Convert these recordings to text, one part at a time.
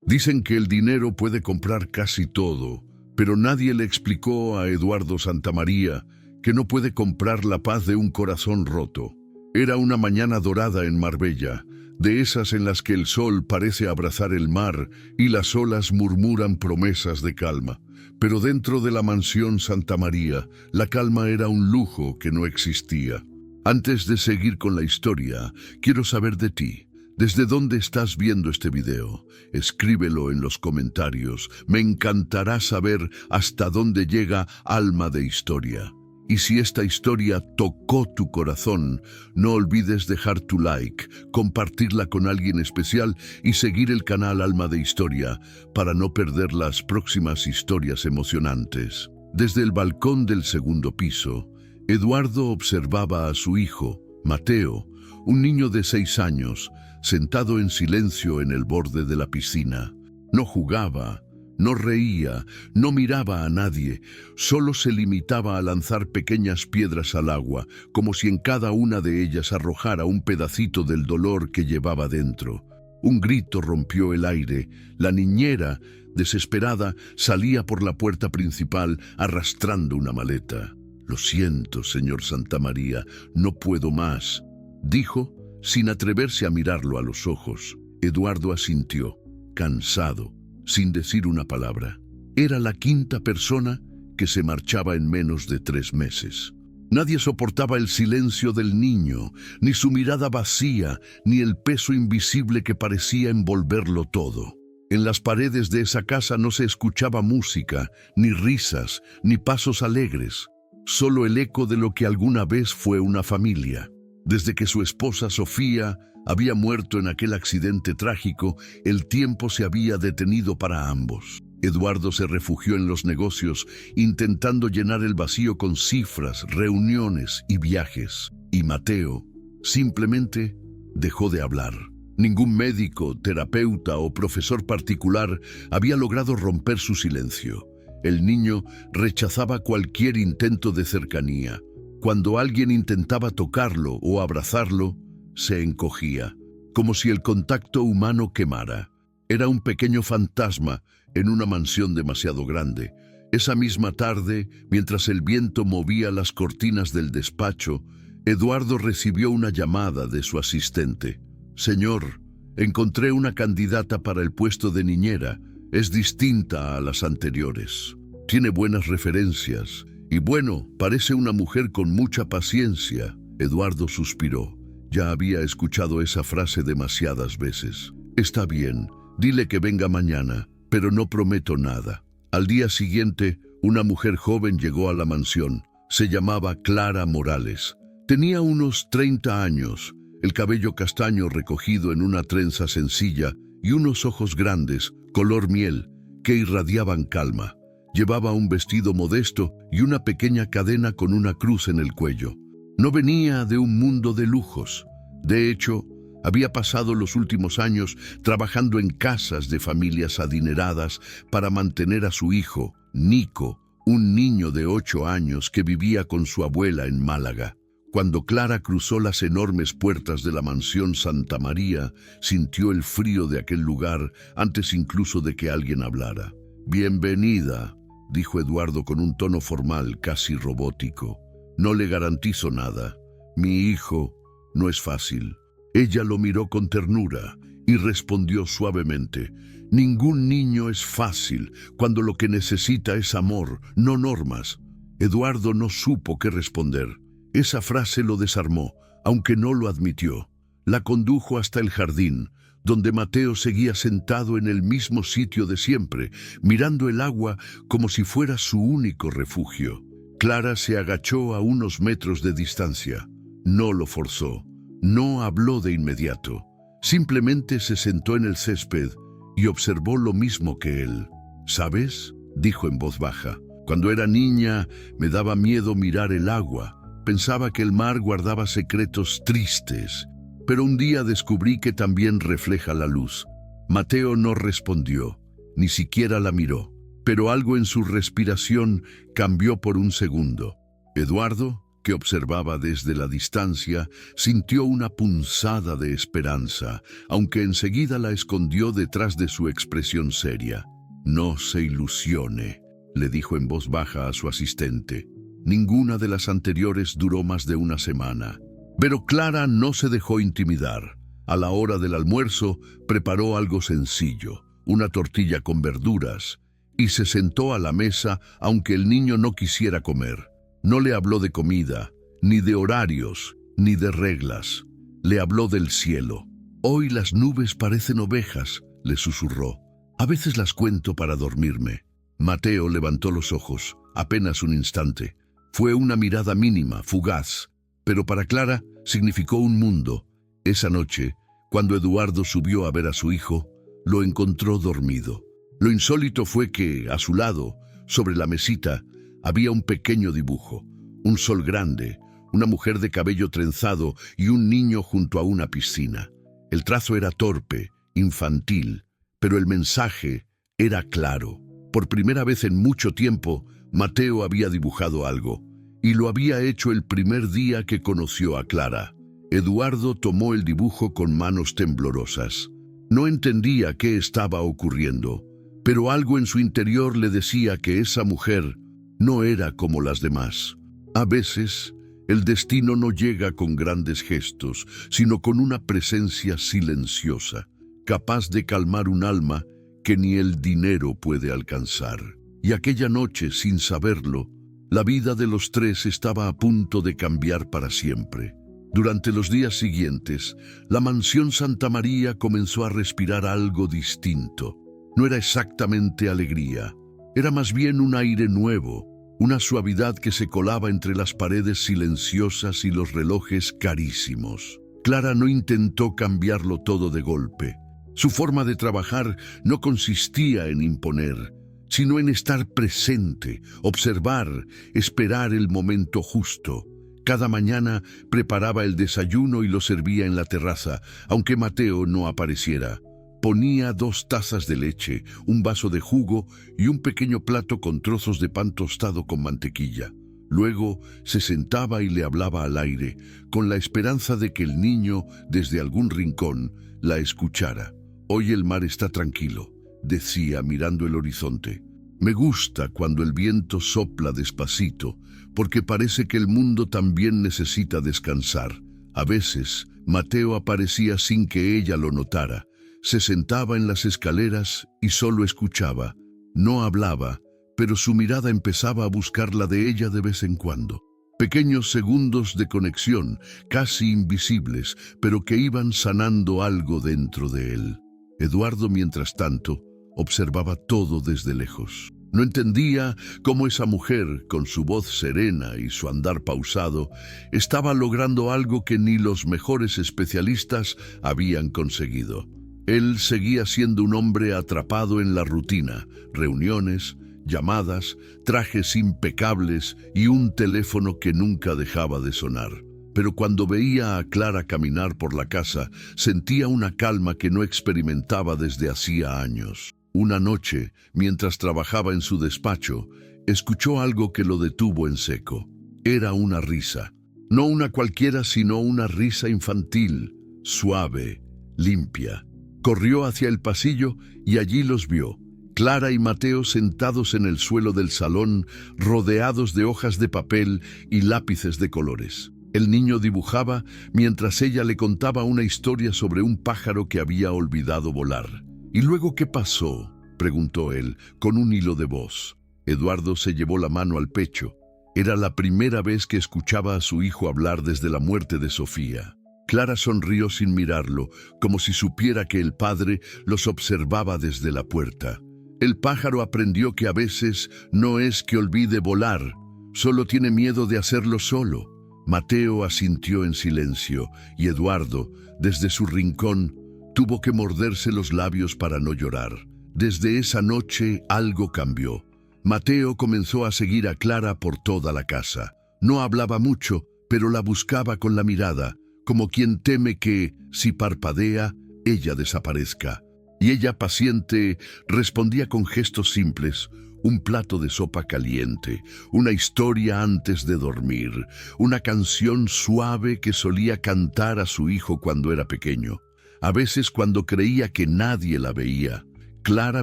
Dicen que el dinero puede comprar casi todo, pero nadie le explicó a Eduardo Santamaría que no puede comprar la paz de un corazón roto. Era una mañana dorada en Marbella, de esas en las que el sol parece abrazar el mar y las olas murmuran promesas de calma. Pero dentro de la mansión Santamaría, la calma era un lujo que no existía. Antes de seguir con la historia, quiero saber de ti. ¿Desde dónde estás viendo este video? Escríbelo en los comentarios. Me encantará saber hasta dónde llega Alma de Historia. Y si esta historia tocó tu corazón, no olvides dejar tu like, compartirla con alguien especial y seguir el canal Alma de Historia para no perder las próximas historias emocionantes. Desde el balcón del segundo piso, Eduardo observaba a su hijo, Mateo, un niño de 6 años, sentado en silencio en el borde de la piscina. No jugaba, no reía, no miraba a nadie, solo se limitaba a lanzar pequeñas piedras al agua, como si en cada una de ellas arrojara un pedacito del dolor que llevaba dentro. Un grito rompió el aire. La niñera, desesperada, salía por la puerta principal arrastrando una maleta. «Lo siento, señor Santamaría, no puedo más», dijo, sin atreverse a mirarlo a los ojos. Eduardo asintió, cansado, sin decir una palabra. Era la 5ª persona que se marchaba en menos de 3 meses. Nadie soportaba el silencio del niño, ni su mirada vacía, ni el peso invisible que parecía envolverlo todo. En las paredes de esa casa no se escuchaba música, ni risas, ni pasos alegres, solo el eco de lo que alguna vez fue una familia. Desde que su esposa Sofía había muerto en aquel accidente trágico, el tiempo se había detenido para ambos. Eduardo se refugió en los negocios, intentando llenar el vacío con cifras, reuniones y viajes. Y Mateo simplemente dejó de hablar. Ningún médico, terapeuta o profesor particular había logrado romper su silencio. El niño rechazaba cualquier intento de cercanía. Cuando alguien intentaba tocarlo o abrazarlo, se encogía, como si el contacto humano quemara. Era un pequeño fantasma en una mansión demasiado grande. Esa misma tarde, mientras el viento movía las cortinas del despacho, Eduardo recibió una llamada de su asistente. «Señor, encontré una candidata para el puesto de niñera. Es distinta a las anteriores. Tiene buenas referencias. Y bueno, parece una mujer con mucha paciencia». Eduardo suspiró. Ya había escuchado esa frase demasiadas veces. «Está bien, dile que venga mañana, pero no prometo nada». Al día siguiente, una mujer joven llegó a la mansión. Se llamaba Clara Morales. Tenía unos 30 años, el cabello castaño recogido en una trenza sencilla y unos ojos grandes, color miel, que irradiaban calma. Llevaba un vestido modesto y una pequeña cadena con una cruz en el cuello. No venía de un mundo de lujos. De hecho, había pasado los últimos años trabajando en casas de familias adineradas para mantener a su hijo, Nico, un niño de 8 años que vivía con su abuela en Málaga. Cuando Clara cruzó las enormes puertas de la mansión Santamaría, sintió el frío de aquel lugar antes incluso de que alguien hablara. «Bienvenida», dijo Eduardo con un tono formal, casi robótico. «No le garantizo nada. Mi hijo no es fácil». Ella lo miró con ternura y respondió suavemente: «Ningún niño es fácil cuando lo que necesita es amor, no normas». Eduardo no supo qué responder. Esa frase lo desarmó, aunque no lo admitió. La condujo hasta el jardín, donde Mateo seguía sentado en el mismo sitio de siempre, mirando el agua como si fuera su único refugio. Clara se agachó a unos metros de distancia. No lo forzó, no habló de inmediato. Simplemente se sentó en el césped y observó lo mismo que él. «¿Sabes?», dijo en voz baja. «Cuando era niña me daba miedo mirar el agua. Pensaba que el mar guardaba secretos tristes, pero un día descubrí que también refleja la luz». Mateo no respondió, ni siquiera la miró, pero algo en su respiración cambió por un segundo. «Eduardo», que observaba desde la distancia, sintió una punzada de esperanza, aunque enseguida la escondió detrás de su expresión seria. «No se ilusione», le dijo en voz baja a su asistente. Ninguna de las anteriores duró más de una semana. Pero Clara no se dejó intimidar. A la hora del almuerzo preparó algo sencillo, una tortilla con verduras, y se sentó a la mesa aunque el niño no quisiera comer. No le habló de comida, ni de horarios, ni de reglas. Le habló del cielo. «Hoy las nubes parecen ovejas», le susurró. «A veces las cuento para dormirme». Mateo levantó los ojos, apenas un instante. Fue una mirada mínima, fugaz, pero para Clara significó un mundo. Esa noche, cuando Eduardo subió a ver a su hijo, lo encontró dormido. Lo insólito fue que, a su lado, sobre la mesita, había un pequeño dibujo, un sol grande, una mujer de cabello trenzado y un niño junto a una piscina. El trazo era torpe, infantil, pero el mensaje era claro. Por primera vez en mucho tiempo, Mateo había dibujado algo, y lo había hecho el primer día que conoció a Clara. Eduardo tomó el dibujo con manos temblorosas. No entendía qué estaba ocurriendo, pero algo en su interior le decía que esa mujer no era como las demás. A veces, el destino no llega con grandes gestos, sino con una presencia silenciosa, capaz de calmar un alma que ni el dinero puede alcanzar. Y aquella noche, sin saberlo, la vida de los tres estaba a punto de cambiar para siempre. Durante los días siguientes, la mansión Santa María comenzó a respirar algo distinto. No era exactamente alegría, era más bien un aire nuevo, una suavidad que se colaba entre las paredes silenciosas y los relojes carísimos. Clara no intentó cambiarlo todo de golpe. Su forma de trabajar no consistía en imponer, sino en estar presente, observar, esperar el momento justo. Cada mañana preparaba el desayuno y lo servía en la terraza, aunque Mateo no apareciera. Ponía 2 tazas de leche, un vaso de jugo y un pequeño plato con trozos de pan tostado con mantequilla. Luego se sentaba y le hablaba al aire, con la esperanza de que el niño, desde algún rincón, la escuchara. «Hoy el mar está tranquilo», decía mirando el horizonte. «Me gusta cuando el viento sopla despacito, porque parece que el mundo también necesita descansar». A veces, Mateo aparecía sin que ella lo notara. Se sentaba en las escaleras y solo escuchaba. No hablaba, pero su mirada empezaba a buscar la de ella de vez en cuando. Pequeños segundos de conexión, casi invisibles, pero que iban sanando algo dentro de él. Eduardo, mientras tanto, observaba todo desde lejos. No entendía cómo esa mujer, con su voz serena y su andar pausado, estaba logrando algo que ni los mejores especialistas habían conseguido. Él seguía siendo un hombre atrapado en la rutina, reuniones, llamadas, trajes impecables y un teléfono que nunca dejaba de sonar. Pero cuando veía a Clara caminar por la casa, sentía una calma que no experimentaba desde hacía años. Una noche, mientras trabajaba en su despacho, escuchó algo que lo detuvo en seco. Era una risa. No una cualquiera, sino una risa infantil, suave, limpia. Corrió hacia el pasillo y allí los vio. Clara y Mateo sentados en el suelo del salón, rodeados de hojas de papel y lápices de colores. El niño dibujaba mientras ella le contaba una historia sobre un pájaro que había olvidado volar. «¿Y luego qué pasó?», preguntó él, con un hilo de voz. Eduardo se llevó la mano al pecho. Era la primera vez que escuchaba a su hijo hablar desde la muerte de Sofía. Clara sonrió sin mirarlo, como si supiera que el padre los observaba desde la puerta. «El pájaro aprendió que a veces no es que olvide volar, solo tiene miedo de hacerlo solo». Mateo asintió en silencio y Eduardo, desde su rincón, tuvo que morderse los labios para no llorar. Desde esa noche algo cambió. Mateo comenzó a seguir a Clara por toda la casa. No hablaba mucho, pero la buscaba con la mirada, como quien teme que, si parpadea, ella desaparezca. Y ella, paciente, respondía con gestos simples, un plato de sopa caliente, una historia antes de dormir, una canción suave que solía cantar a su hijo cuando era pequeño. A veces, cuando creía que nadie la veía, Clara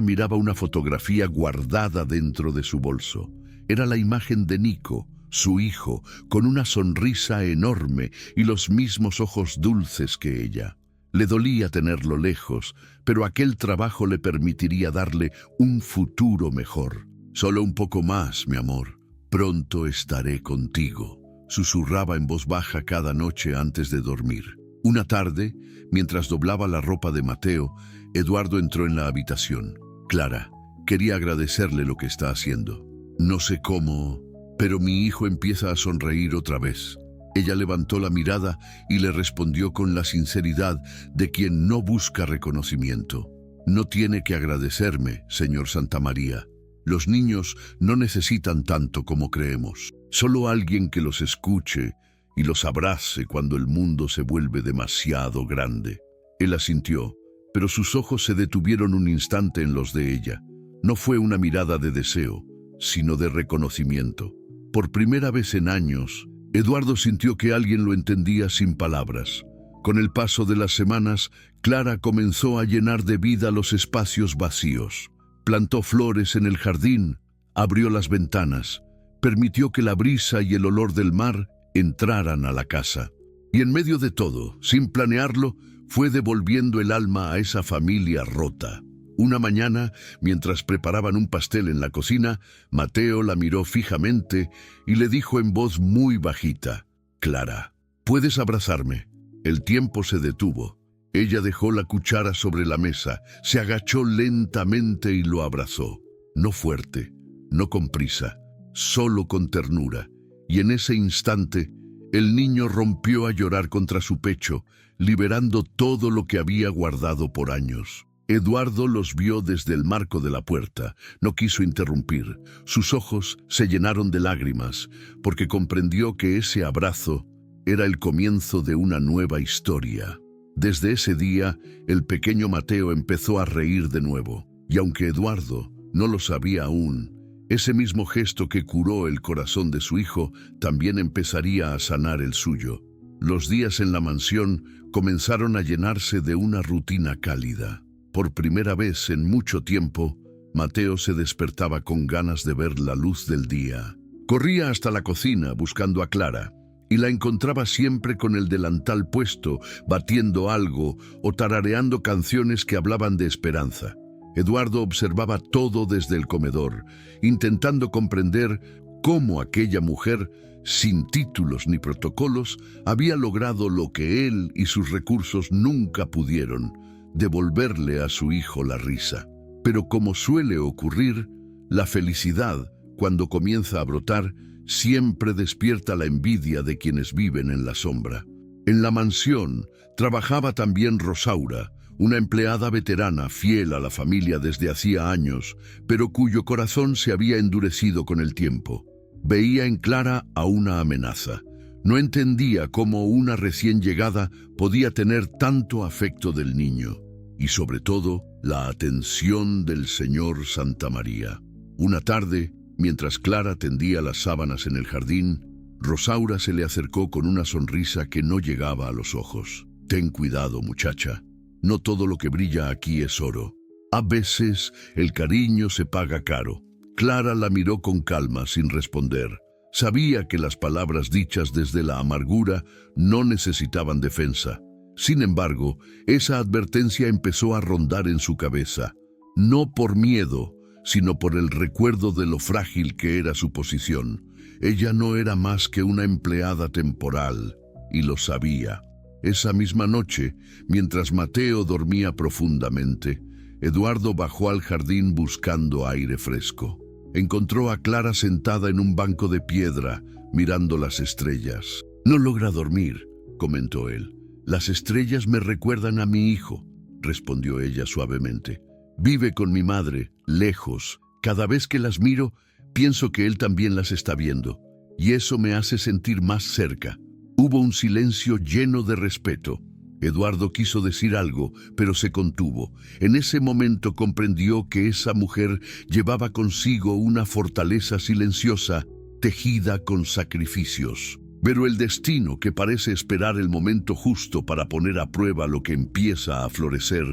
miraba una fotografía guardada dentro de su bolso. Era la imagen de Nico, su hijo, con una sonrisa enorme y los mismos ojos dulces que ella. Le dolía tenerlo lejos, pero aquel trabajo le permitiría darle un futuro mejor. «Solo un poco más, mi amor. Pronto estaré contigo», susurraba en voz baja cada noche antes de dormir. Una tarde, mientras doblaba la ropa de Mateo, Eduardo entró en la habitación. «Clara, quería agradecerle lo que está haciendo. No sé cómo, pero mi hijo empieza a sonreír otra vez». Ella levantó la mirada y le respondió con la sinceridad de quien no busca reconocimiento. «No tiene que agradecerme, señor Santamaría. Los niños no necesitan tanto como creemos. Solo alguien que los escuche y los abrace cuando el mundo se vuelve demasiado grande». Él asintió, pero sus ojos se detuvieron un instante en los de ella. No fue una mirada de deseo, sino de reconocimiento. Por primera vez en años, Eduardo sintió que alguien lo entendía sin palabras. Con el paso de las semanas, Clara comenzó a llenar de vida los espacios vacíos. Plantó flores en el jardín, abrió las ventanas, permitió que la brisa y el olor del mar entraran a la casa. Y en medio de todo, sin planearlo, fue devolviendo el alma a esa familia rota. Una mañana, mientras preparaban un pastel en la cocina, Mateo la miró fijamente y le dijo en voz muy bajita: «Clara, ¿puedes abrazarme?». El tiempo se detuvo. Ella dejó la cuchara sobre la mesa, se agachó lentamente y lo abrazó. No fuerte, no con prisa, solo con ternura. Y en ese instante, el niño rompió a llorar contra su pecho, liberando todo lo que había guardado por años. Eduardo los vio desde el marco de la puerta. No quiso interrumpir. Sus ojos se llenaron de lágrimas, porque comprendió que ese abrazo era el comienzo de una nueva historia. Desde ese día, el pequeño Mateo empezó a reír de nuevo. Y aunque Eduardo no lo sabía aún, ese mismo gesto que curó el corazón de su hijo también empezaría a sanar el suyo. Los días en la mansión comenzaron a llenarse de una rutina cálida. Por primera vez en mucho tiempo, Mateo se despertaba con ganas de ver la luz del día. Corría hasta la cocina buscando a Clara, y la encontraba siempre con el delantal puesto, batiendo algo o tarareando canciones que hablaban de esperanza. Eduardo observaba todo desde el comedor, intentando comprender cómo aquella mujer, sin títulos ni protocolos, había logrado lo que él y sus recursos nunca pudieron: devolverle a su hijo la risa. Pero como suele ocurrir, la felicidad, cuando comienza a brotar, siempre despierta la envidia de quienes viven en la sombra. En la mansión trabajaba también Rosaura, una empleada veterana fiel a la familia desde hacía años, pero cuyo corazón se había endurecido con el tiempo. Veía en Clara a una amenaza. No entendía cómo una recién llegada podía tener tanto afecto del niño. Y sobre todo, la atención del señor Santamaría. Una tarde, mientras Clara tendía las sábanas en el jardín, Rosaura se le acercó con una sonrisa que no llegaba a los ojos. «Ten cuidado, muchacha. No todo lo que brilla aquí es oro. A veces el cariño se paga caro». Clara la miró con calma, sin responder. Sabía que las palabras dichas desde la amargura no necesitaban defensa. Sin embargo, esa advertencia empezó a rondar en su cabeza, no por miedo, sino por el recuerdo de lo frágil que era su posición. Ella no era más que una empleada temporal, y lo sabía. Esa misma noche, mientras Mateo dormía profundamente, Eduardo bajó al jardín buscando aire fresco. Encontró a Clara sentada en un banco de piedra, mirando las estrellas. «No logra dormir», comentó él. «Las estrellas me recuerdan a mi hijo», respondió ella suavemente. «Vive con mi madre, lejos. Cada vez que las miro, pienso que él también las está viendo, y eso me hace sentir más cerca». Hubo un silencio lleno de respeto. Eduardo quiso decir algo, pero se contuvo. En ese momento comprendió que esa mujer llevaba consigo una fortaleza silenciosa, tejida con sacrificios. Pero el destino, que parece esperar el momento justo para poner a prueba lo que empieza a florecer,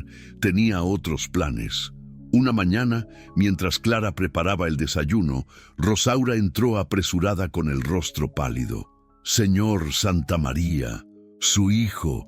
tenía otros planes. Una mañana, mientras Clara preparaba el desayuno, Rosaura entró apresurada con el rostro pálido. «Señor Santamaría, su hijo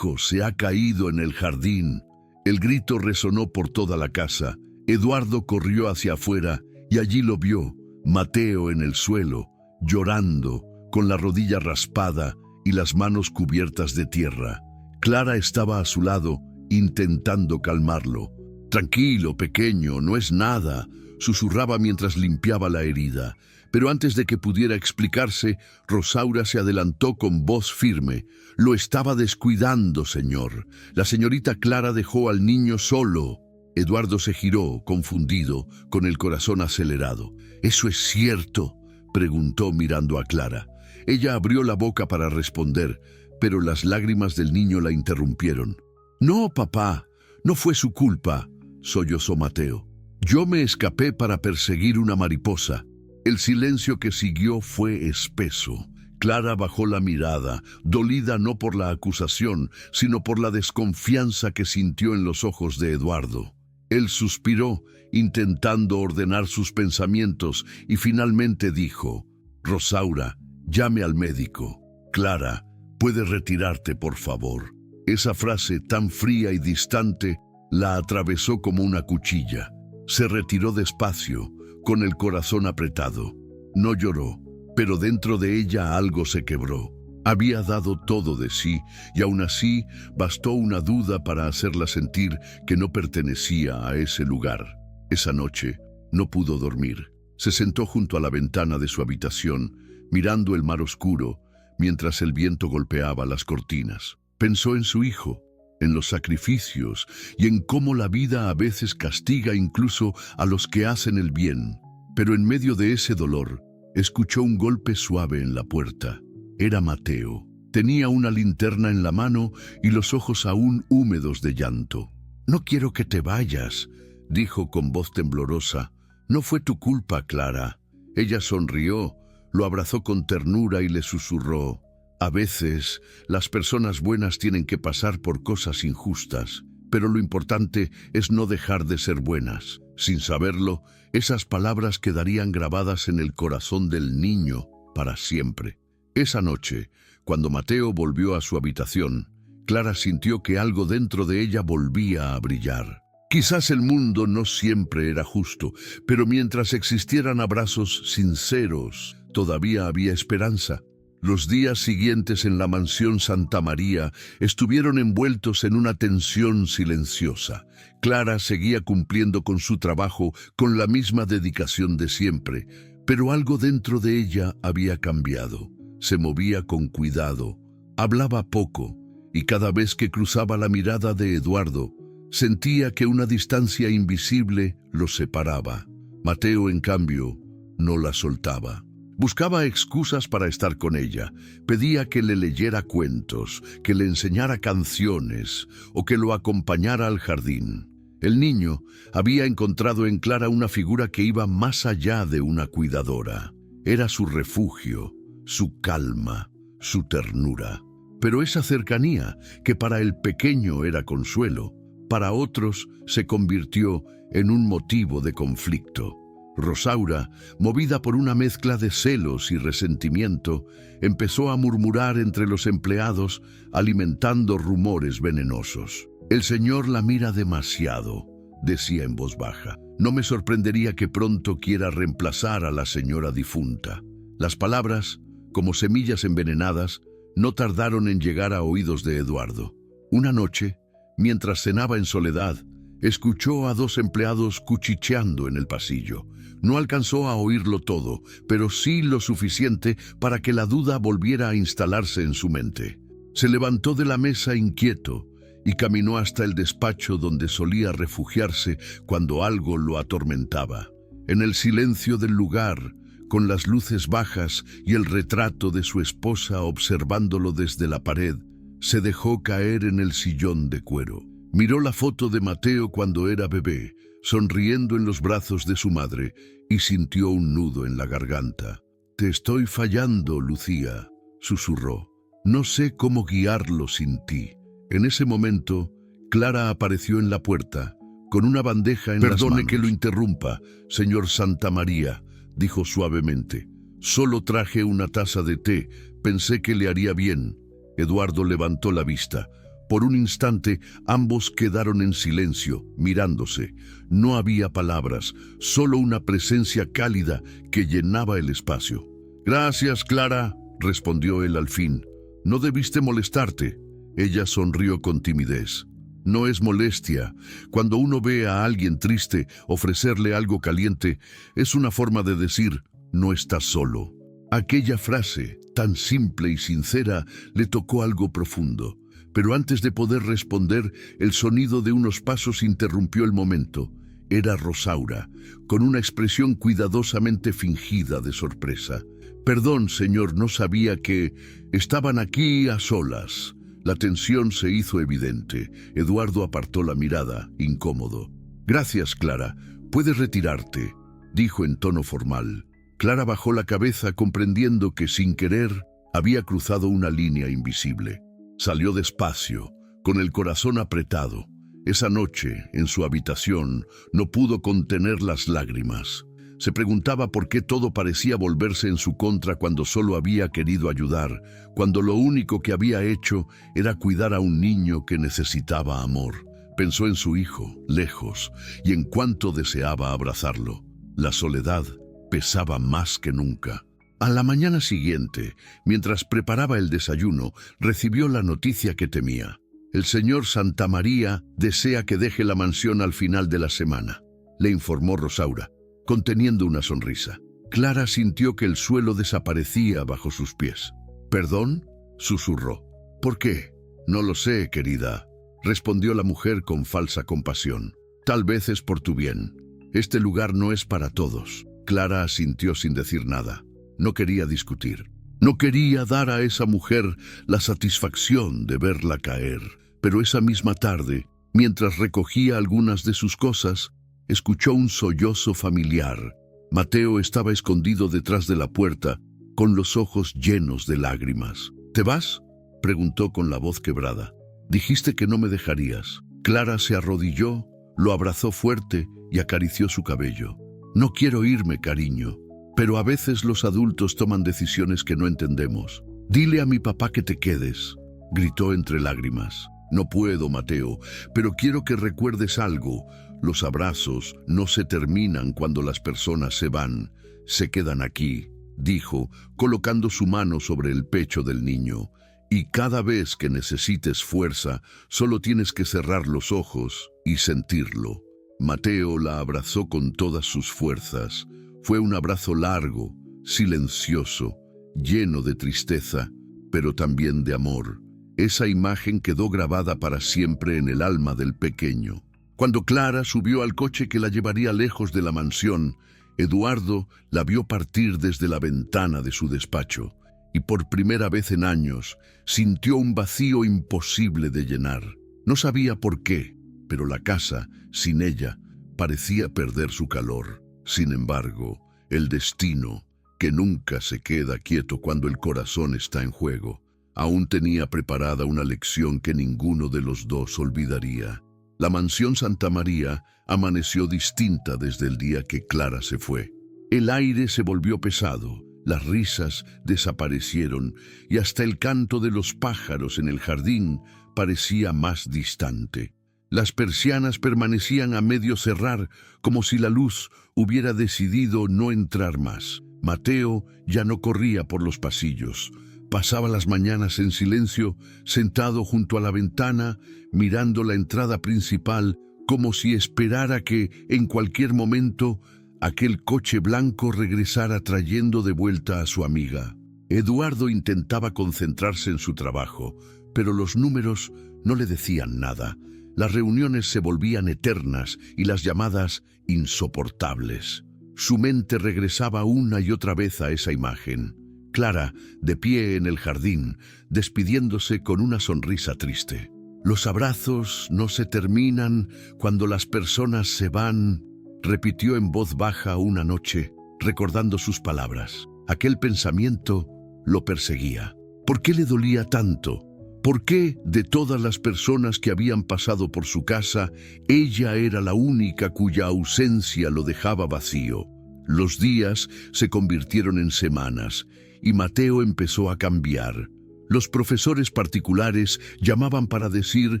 se ha caído en el jardín». El grito resonó por toda la casa. Eduardo corrió hacia afuera y allí lo vio, Mateo en el suelo, llorando, con la rodilla raspada y las manos cubiertas de tierra. Clara estaba a su lado, intentando calmarlo. «Tranquilo, pequeño, no es nada», susurraba mientras limpiaba la herida. Pero antes de que pudiera explicarse, Rosaura se adelantó con voz firme. «Lo estaba descuidando, señor. La señorita Clara dejó al niño solo». Eduardo se giró, confundido, con el corazón acelerado. «¿Eso es cierto?», preguntó mirando a Clara. Ella abrió la boca para responder, pero las lágrimas del niño la interrumpieron. «No, papá, no fue su culpa», sollozó Mateo. «Yo me escapé para perseguir una mariposa». El silencio que siguió fue espeso. Clara bajó la mirada, dolida no por la acusación, sino por la desconfianza que sintió en los ojos de Eduardo. Él suspiró, intentando ordenar sus pensamientos, y finalmente dijo: «Rosaura, llame al médico. Clara, ¿puede retirarte, por favor?». Esa frase tan fría y distante la atravesó como una cuchilla. Se retiró despacio, con el corazón apretado. No lloró, pero dentro de ella algo se quebró. Había dado todo de sí, y aún así bastó una duda para hacerla sentir que no pertenecía a ese lugar. Esa noche no pudo dormir. Se sentó junto a la ventana de su habitación, mirando el mar oscuro, mientras el viento golpeaba las cortinas. Pensó en su hijo, en los sacrificios y en cómo la vida a veces castiga incluso a los que hacen el bien. Pero en medio de ese dolor, escuchó un golpe suave en la puerta. Era Mateo. Tenía una linterna en la mano y los ojos aún húmedos de llanto. «No quiero que te vayas», dijo con voz temblorosa. «No fue tu culpa, Clara». Ella sonrió, lo abrazó con ternura y le susurró: «A veces, las personas buenas tienen que pasar por cosas injustas, pero lo importante es no dejar de ser buenas». Sin saberlo, esas palabras quedarían grabadas en el corazón del niño para siempre. Esa noche, cuando Mateo volvió a su habitación, Clara sintió que algo dentro de ella volvía a brillar. Quizás el mundo no siempre era justo, pero mientras existieran abrazos sinceros, todavía había esperanza. Los días siguientes en la mansión Santamaría estuvieron envueltos en una tensión silenciosa. Clara seguía cumpliendo con su trabajo con la misma dedicación de siempre, pero algo dentro de ella había cambiado. Se movía con cuidado, hablaba poco, y cada vez que cruzaba la mirada de Eduardo, sentía que una distancia invisible los separaba. Mateo, en cambio, no la soltaba. Buscaba excusas para estar con ella. Pedía que le leyera cuentos, que le enseñara canciones o que lo acompañara al jardín. El niño había encontrado en Clara una figura que iba más allá de una cuidadora. Era su refugio, su calma, su ternura. Pero esa cercanía, que para el pequeño era consuelo, para otros se convirtió en un motivo de conflicto. Rosaura, movida por una mezcla de celos y resentimiento, empezó a murmurar entre los empleados, alimentando rumores venenosos. «El señor la mira demasiado», decía en voz baja. «No me sorprendería que pronto quiera reemplazar a la señora difunta». Las palabras, como semillas envenenadas, no tardaron en llegar a oídos de Eduardo. Una noche, mientras cenaba en soledad, escuchó a dos empleados cuchicheando en el pasillo. No alcanzó a oírlo todo, pero sí lo suficiente para que la duda volviera a instalarse en su mente. Se levantó de la mesa inquieto y caminó hasta el despacho donde solía refugiarse cuando algo lo atormentaba. En el silencio del lugar, con las luces bajas y el retrato de su esposa observándolo desde la pared, Se dejó caer en el sillón de cuero. Miró la foto de Mateo cuando era bebé, sonriendo en los brazos de su madre, y sintió un nudo en la garganta. «Te estoy fallando, Lucía», susurró. «No sé cómo guiarlo sin ti». En ese momento, Clara apareció en la puerta, con una bandeja en las manos. «Perdone que lo interrumpa, señor Santamaría», dijo suavemente. «Solo traje una taza de té, pensé que le haría bien». Eduardo levantó la vista. Por un instante, ambos quedaron en silencio, mirándose. No había palabras, solo una presencia cálida que llenaba el espacio. «Gracias, Clara», respondió él al fin. «No debiste molestarte». Ella sonrió con timidez. «No es molestia. Cuando uno ve a alguien triste, ofrecerle algo caliente, es una forma de decir, no estás solo». Aquella frase, tan simple y sincera, le tocó algo profundo. Pero antes de poder responder, el sonido de unos pasos interrumpió el momento. Era Rosaura, con una expresión cuidadosamente fingida de sorpresa. «Perdón, señor, no sabía que estaban aquí a solas». La tensión se hizo evidente. Eduardo apartó la mirada, incómodo. «Gracias, Clara. Puedes retirarte», dijo en tono formal. Clara bajó la cabeza, comprendiendo que, sin querer, había cruzado una línea invisible. Salió despacio, con el corazón apretado. Esa noche, en su habitación, no pudo contener las lágrimas. Se preguntaba por qué todo parecía volverse en su contra cuando solo había querido ayudar, cuando lo único que había hecho era cuidar a un niño que necesitaba amor. Pensó en su hijo, lejos, y en cuánto deseaba abrazarlo. La soledad pesaba más que nunca. A la mañana siguiente, mientras preparaba el desayuno, recibió la noticia que temía. «El señor Santamaría desea que deje la mansión al final de la semana», le informó Rosaura, conteniendo una sonrisa. Clara sintió que el suelo desaparecía bajo sus pies. «¿Perdón?», susurró. «¿Por qué?». «No lo sé, querida», respondió la mujer con falsa compasión. «Tal vez es por tu bien. Este lugar no es para todos». Clara asintió sin decir nada. No quería discutir. No quería dar a esa mujer la satisfacción de verla caer. Pero esa misma tarde, mientras recogía algunas de sus cosas, escuchó un sollozo familiar. Mateo estaba escondido detrás de la puerta, con los ojos llenos de lágrimas. «¿Te vas?», preguntó con la voz quebrada. «Dijiste que no me dejarías». Clara se arrodilló, lo abrazó fuerte y acarició su cabello. «No quiero irme, cariño, pero a veces los adultos toman decisiones que no entendemos. Dile a mi papá que te quedes», gritó entre lágrimas. «No puedo, Mateo, pero quiero que recuerdes algo. Los abrazos no se terminan cuando las personas se van, se quedan aquí», dijo, colocando su mano sobre el pecho del niño. «Y cada vez que necesites fuerza, solo tienes que cerrar los ojos y sentirlo». Mateo la abrazó con todas sus fuerzas. Fue un abrazo largo, silencioso, lleno de tristeza, pero también de amor. Esa imagen quedó grabada para siempre en el alma del pequeño. Cuando Clara subió al coche que la llevaría lejos de la mansión, Eduardo la vio partir desde la ventana de su despacho, y por primera vez en años sintió un vacío imposible de llenar. No sabía por qué, pero la casa, sin ella, parecía perder su calor. Sin embargo, el destino, que nunca se queda quieto cuando el corazón está en juego, aún tenía preparada una lección que ninguno de los dos olvidaría. La mansión Santamaría amaneció distinta desde el día que Clara se fue. El aire se volvió pesado, las risas desaparecieron y hasta el canto de los pájaros en el jardín parecía más distante. Las persianas permanecían a medio cerrar, como si la luz hubiera decidido no entrar más. Mateo ya no corría por los pasillos. Pasaba las mañanas en silencio, sentado junto a la ventana, mirando la entrada principal, como si esperara que, en cualquier momento, aquel coche blanco regresara trayendo de vuelta a su amiga. Eduardo intentaba concentrarse en su trabajo, pero los números no le decían nada. Las reuniones se volvían eternas y las llamadas insoportables. Su mente regresaba una y otra vez a esa imagen. Clara, de pie en el jardín, despidiéndose con una sonrisa triste. Los abrazos no se terminan cuando las personas se van, repitió en voz baja una noche, recordando sus palabras. Aquel pensamiento lo perseguía. ¿Por qué le dolía tanto? ¿Por qué, de todas las personas que habían pasado por su casa, ella era la única cuya ausencia lo dejaba vacío? Los días se convirtieron en semanas y Mateo empezó a cambiar. Los profesores particulares llamaban para decir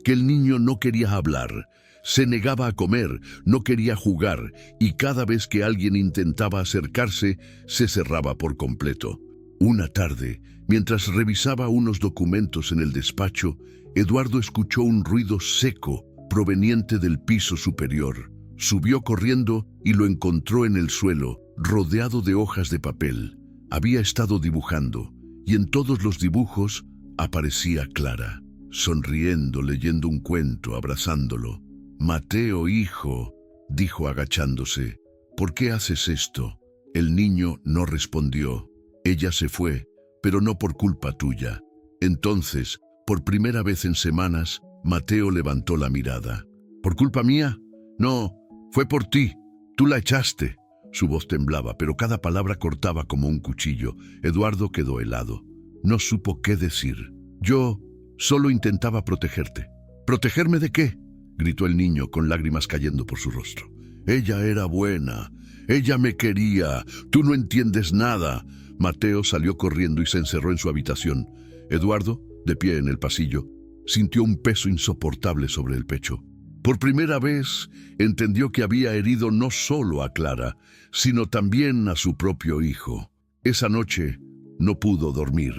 que el niño no quería hablar, se negaba a comer, no quería jugar y cada vez que alguien intentaba acercarse, se cerraba por completo. Una tarde, mientras revisaba unos documentos en el despacho, Eduardo escuchó un ruido seco proveniente del piso superior. Subió corriendo y lo encontró en el suelo, rodeado de hojas de papel. Había estado dibujando, y en todos los dibujos aparecía Clara, sonriendo, leyendo un cuento, abrazándolo. «Mateo, hijo», dijo agachándose, «¿por qué haces esto?». El niño no respondió. Ella se fue, pero no por culpa tuya. Entonces, por primera vez en semanas, Mateo levantó la mirada. «¿Por culpa mía? No, fue por ti. Tú la echaste». Su voz temblaba, pero cada palabra cortaba como un cuchillo. Eduardo quedó helado. No supo qué decir. «Yo solo intentaba protegerte». «¿Protegerme de qué?», gritó el niño con lágrimas cayendo por su rostro. «Ella era buena. Ella me quería. Tú no entiendes nada». Mateo salió corriendo y se encerró en su habitación. Eduardo, de pie en el pasillo, sintió un peso insoportable sobre el pecho. Por primera vez, entendió que había herido no solo a Clara, sino también a su propio hijo. Esa noche no pudo dormir.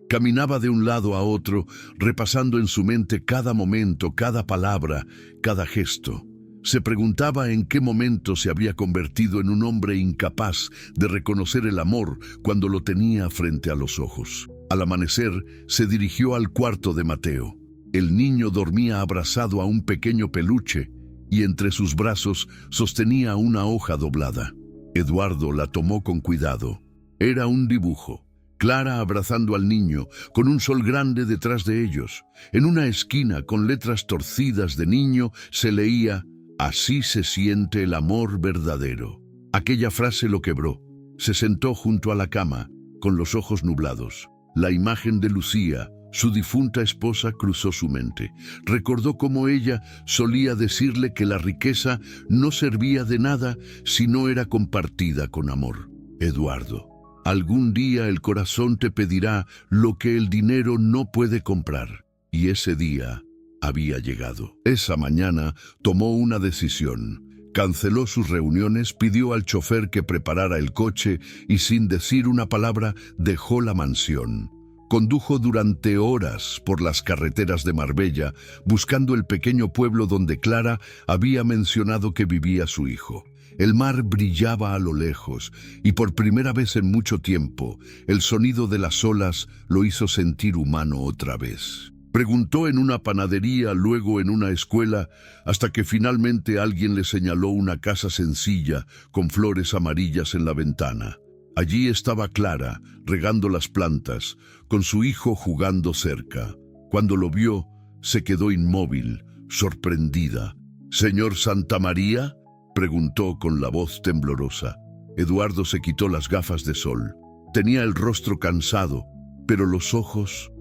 Caminaba de un lado a otro, repasando en su mente cada momento, cada palabra, cada gesto. Se preguntaba en qué momento se había convertido en un hombre incapaz de reconocer el amor cuando lo tenía frente a los ojos. Al amanecer, se dirigió al cuarto de Mateo. El niño dormía abrazado a un pequeño peluche y entre sus brazos sostenía una hoja doblada. Eduardo la tomó con cuidado. Era un dibujo. Clara abrazando al niño, con un sol grande detrás de ellos. En una esquina, con letras torcidas de niño, se leía: «Así se siente el amor verdadero». Aquella frase lo quebró. Se sentó junto a la cama, con los ojos nublados. La imagen de Lucía, su difunta esposa, cruzó su mente. Recordó cómo ella solía decirle que la riqueza no servía de nada si no era compartida con amor. «Eduardo, algún día el corazón te pedirá lo que el dinero no puede comprar». Y ese día había llegado. Esa mañana tomó una decisión. Canceló sus reuniones, pidió al chofer que preparara el coche y sin decir una palabra dejó la mansión. Condujo durante horas por las carreteras de Marbella, buscando el pequeño pueblo donde Clara había mencionado que vivía su hijo. El mar brillaba a lo lejos y por primera vez en mucho tiempo, el sonido de las olas lo hizo sentir humano otra vez. Preguntó en una panadería, luego en una escuela, hasta que finalmente alguien le señaló una casa sencilla con flores amarillas en la ventana. Allí estaba Clara, regando las plantas, con su hijo jugando cerca. Cuando lo vio, se quedó inmóvil, sorprendida. «¿Señor Santamaría?», preguntó con la voz temblorosa. Eduardo se quitó las gafas de sol. Tenía el rostro cansado, pero los ojos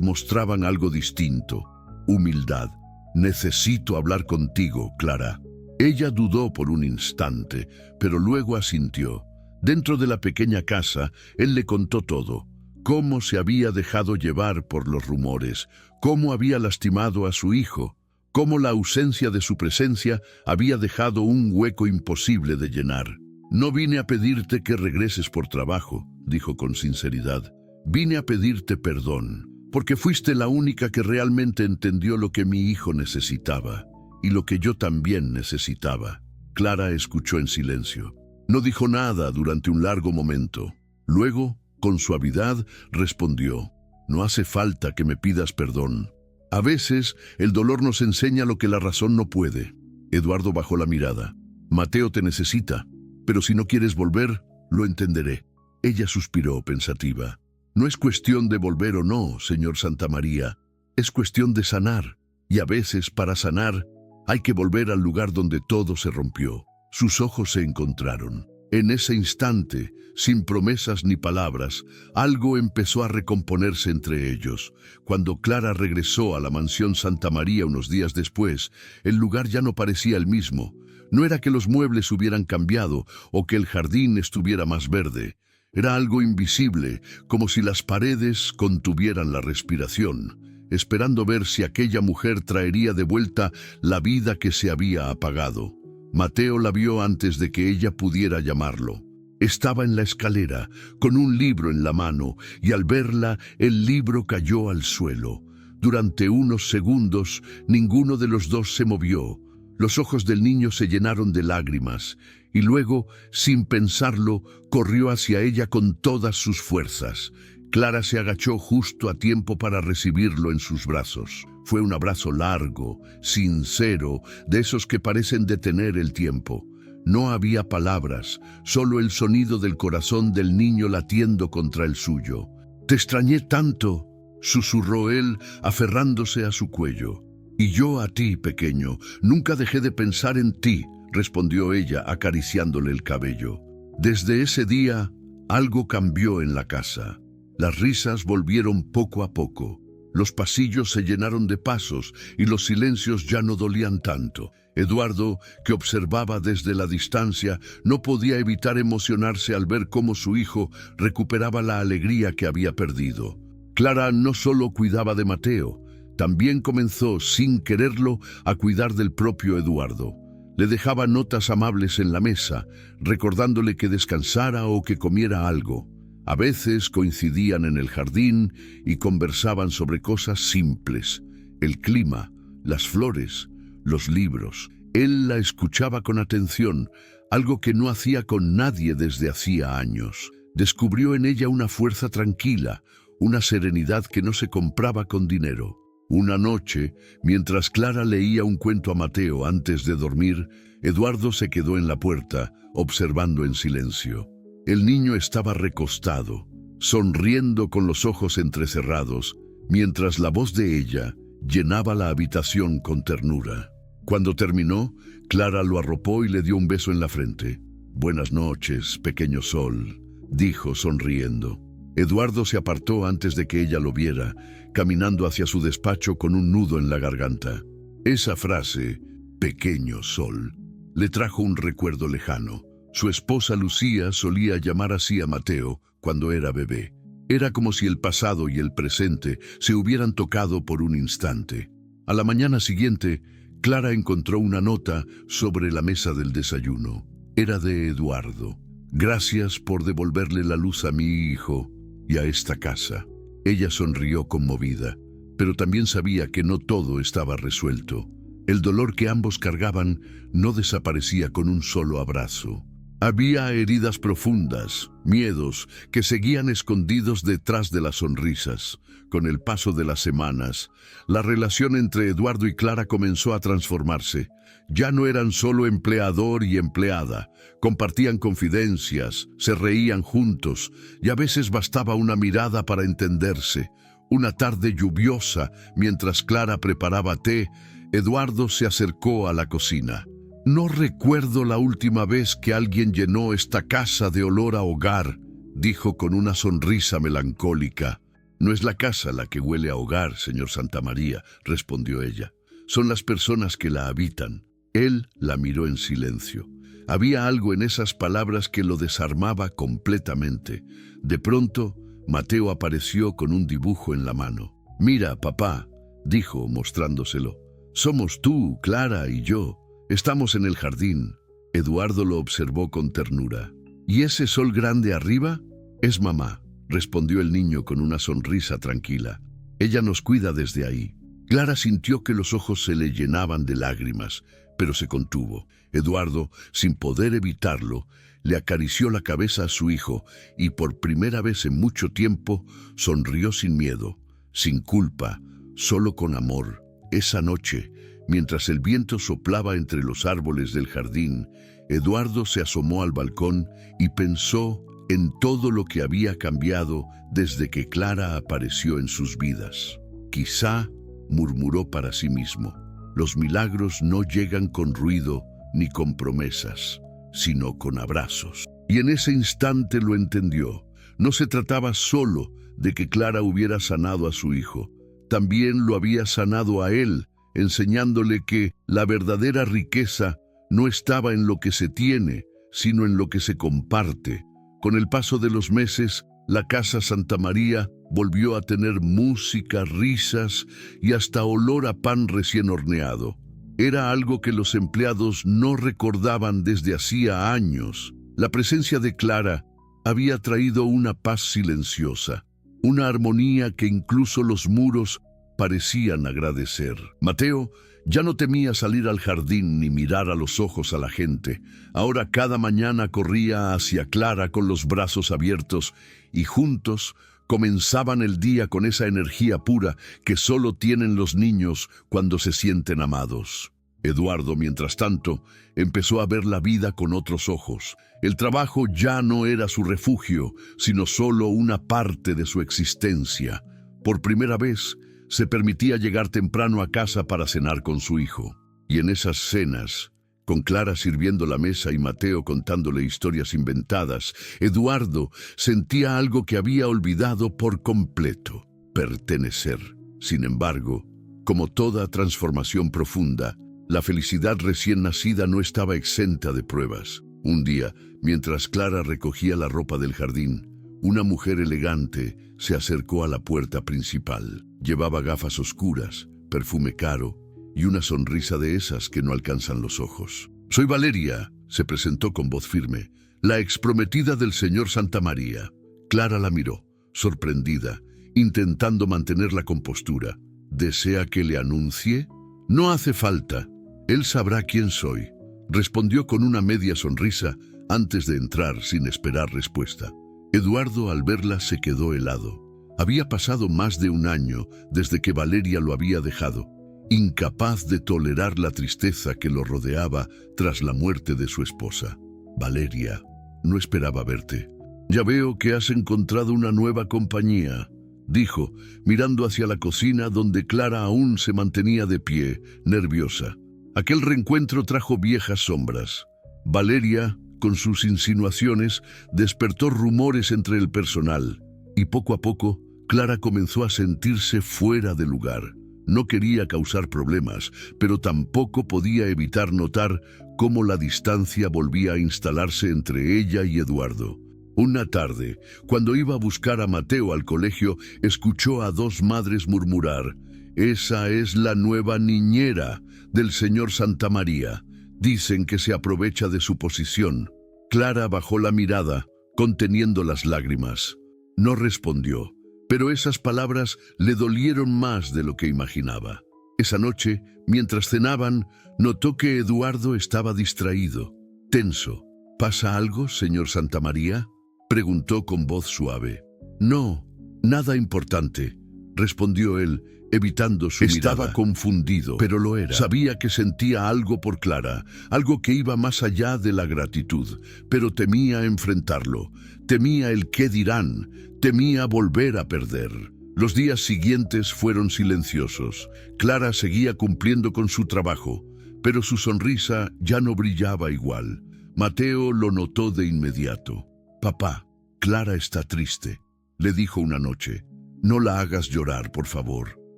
mostraban algo distinto. Humildad. «Necesito hablar contigo, Clara». Ella dudó por un instante, pero luego asintió. Dentro de la pequeña casa, él le contó todo. Cómo se había dejado llevar por los rumores, cómo había lastimado a su hijo, cómo la ausencia de su presencia había dejado un hueco imposible de llenar. «No vine a pedirte que regreses por trabajo», dijo con sinceridad. «Vine a pedirte perdón, porque fuiste la única que realmente entendió lo que mi hijo necesitaba, y lo que yo también necesitaba». Clara escuchó en silencio. No dijo nada durante un largo momento. Luego, con suavidad, respondió: «No hace falta que me pidas perdón. A veces, el dolor nos enseña lo que la razón no puede». Eduardo bajó la mirada. «Mateo te necesita, pero si no quieres volver, lo entenderé». Ella suspiró pensativa. No es cuestión de volver o no, señor Santamaría. Es cuestión de sanar. Y a veces, para sanar, hay que volver al lugar donde todo se rompió. Sus ojos se encontraron. En ese instante, sin promesas ni palabras, algo empezó a recomponerse entre ellos. Cuando Clara regresó a la mansión Santamaría unos días después, el lugar ya no parecía el mismo. No era que los muebles hubieran cambiado o que el jardín estuviera más verde. Era algo invisible, como si las paredes contuvieran la respiración, esperando ver si aquella mujer traería de vuelta la vida que se había apagado. Mateo la vio antes de que ella pudiera llamarlo. Estaba en la escalera, con un libro en la mano, y al verla, el libro cayó al suelo. Durante unos segundos, ninguno de los dos se movió. Los ojos del niño se llenaron de lágrimas, y luego, sin pensarlo, corrió hacia ella con todas sus fuerzas. Clara se agachó justo a tiempo para recibirlo en sus brazos. Fue un abrazo largo, sincero, de esos que parecen detener el tiempo. No había palabras, solo el sonido del corazón del niño latiendo contra el suyo. «Te extrañé tanto», susurró él, aferrándose a su cuello. «Y yo a ti, pequeño, nunca dejé de pensar en ti», respondió ella, acariciándole el cabello. Desde ese día, algo cambió en la casa. Las risas volvieron poco a poco. Los pasillos se llenaron de pasos y los silencios ya no dolían tanto. Eduardo, que observaba desde la distancia, no podía evitar emocionarse al ver cómo su hijo recuperaba la alegría que había perdido. Clara no solo cuidaba de Mateo, también comenzó, sin quererlo, a cuidar del propio Eduardo. Le dejaba notas amables en la mesa, recordándole que descansara o que comiera algo. A veces coincidían en el jardín y conversaban sobre cosas simples: el clima, las flores, los libros. Él la escuchaba con atención, algo que no hacía con nadie desde hacía años. Descubrió en ella una fuerza tranquila, una serenidad que no se compraba con dinero. Una noche, mientras Clara leía un cuento a Mateo antes de dormir, Eduardo se quedó en la puerta, observando en silencio. El niño estaba recostado, sonriendo con los ojos entrecerrados, mientras la voz de ella llenaba la habitación con ternura. Cuando terminó, Clara lo arropó y le dio un beso en la frente. «Buenas noches, pequeño sol», dijo sonriendo. Eduardo se apartó antes de que ella lo viera, caminando hacia su despacho con un nudo en la garganta. Esa frase, «pequeño sol», le trajo un recuerdo lejano. Su esposa Lucía solía llamar así a Mateo cuando era bebé. Era como si el pasado y el presente se hubieran tocado por un instante. A la mañana siguiente, Clara encontró una nota sobre la mesa del desayuno. Era de Eduardo. «Gracias por devolverle la luz a mi hijo y a esta casa». Ella sonrió conmovida, pero también sabía que no todo estaba resuelto. El dolor que ambos cargaban no desaparecía con un solo abrazo. Había heridas profundas, miedos que seguían escondidos detrás de las sonrisas. Con el paso de las semanas, la relación entre Eduardo y Clara comenzó a transformarse. Ya no eran solo empleador y empleada, compartían confidencias, se reían juntos, y a veces bastaba una mirada para entenderse. Una tarde lluviosa, mientras Clara preparaba té, Eduardo se acercó a la cocina. «No recuerdo la última vez que alguien llenó esta casa de olor a hogar», dijo con una sonrisa melancólica. «No es la casa la que huele a hogar, señor Santamaría», respondió ella. «Son las personas que la habitan». Él la miró en silencio. Había algo en esas palabras que lo desarmaba completamente. De pronto, Mateo apareció con un dibujo en la mano. «Mira, papá», dijo, mostrándoselo. «Somos tú, Clara y yo. Estamos en el jardín». Eduardo lo observó con ternura. «¿Y ese sol grande arriba?» «Es mamá», respondió el niño con una sonrisa tranquila. «Ella nos cuida desde ahí». Clara sintió que los ojos se le llenaban de lágrimas, pero se contuvo. Eduardo, sin poder evitarlo, le acarició la cabeza a su hijo y por primera vez en mucho tiempo sonrió sin miedo, sin culpa, solo con amor. Esa noche, mientras el viento soplaba entre los árboles del jardín, Eduardo se asomó al balcón y pensó en todo lo que había cambiado desde que Clara apareció en sus vidas. Quizá, murmuró para sí mismo, los milagros no llegan con ruido ni con promesas, sino con abrazos. Y en ese instante lo entendió. No se trataba solo de que Clara hubiera sanado a su hijo, también lo había sanado a él, enseñándole que la verdadera riqueza no estaba en lo que se tiene, sino en lo que se comparte. Con el paso de los meses, la Casa Santamaría volvió a tener música, risas y hasta olor a pan recién horneado. Era algo que los empleados no recordaban desde hacía años. La presencia de Clara había traído una paz silenciosa, una armonía que incluso los muros parecían agradecer. Mateo ya no temía salir al jardín ni mirar a los ojos a la gente. Ahora cada mañana corría hacia Clara con los brazos abiertos y juntos comenzaban el día con esa energía pura que solo tienen los niños cuando se sienten amados. Eduardo, mientras tanto, empezó a ver la vida con otros ojos. El trabajo ya no era su refugio, sino solo una parte de su existencia. Por primera vez, se permitía llegar temprano a casa para cenar con su hijo. Y en esas cenas, con Clara sirviendo la mesa y Mateo contándole historias inventadas, Eduardo sentía algo que había olvidado por completo: pertenecer. Sin embargo, como toda transformación profunda, la felicidad recién nacida no estaba exenta de pruebas. Un día, mientras Clara recogía la ropa del jardín, una mujer elegante se acercó a la puerta principal. Llevaba gafas oscuras, perfume caro y una sonrisa de esas que no alcanzan los ojos. «Soy Valeria», se presentó con voz firme, «la exprometida del señor Santamaría». Clara la miró, sorprendida, intentando mantener la compostura. «¿Desea que le anuncie?» «No hace falta. Él sabrá quién soy», respondió con una media sonrisa antes de entrar sin esperar respuesta. Eduardo, al verla, se quedó helado. Había pasado más de un año desde que Valeria lo había dejado, incapaz de tolerar la tristeza que lo rodeaba tras la muerte de su esposa. «Valeria, no esperaba verte. Ya veo que has encontrado una nueva compañía», dijo, mirando hacia la cocina donde Clara aún se mantenía de pie, nerviosa. Aquel reencuentro trajo viejas sombras. Valeria, con sus insinuaciones, despertó rumores entre el personal, y poco a poco, Clara comenzó a sentirse fuera de lugar. No quería causar problemas, pero tampoco podía evitar notar cómo la distancia volvía a instalarse entre ella y Eduardo. Una tarde, cuando iba a buscar a Mateo al colegio, escuchó a dos madres murmurar: «Esa es la nueva niñera del señor Santamaría. Dicen que se aprovecha de su posición». Clara bajó la mirada, conteniendo las lágrimas. No respondió, pero esas palabras le dolieron más de lo que imaginaba. Esa noche, mientras cenaban, notó que Eduardo estaba distraído, tenso. «¿Pasa algo, señor Santamaría?», preguntó con voz suave. «No, nada importante», respondió él, evitando su mirada. Estaba confundido, pero lo era. Sabía que sentía algo por Clara, algo que iba más allá de la gratitud, pero temía enfrentarlo. Temía el qué dirán, temía volver a perder. Los días siguientes fueron silenciosos. Clara seguía cumpliendo con su trabajo, pero su sonrisa ya no brillaba igual. Mateo lo notó de inmediato. «Papá, Clara está triste», le dijo una noche. «No la hagas llorar, por favor».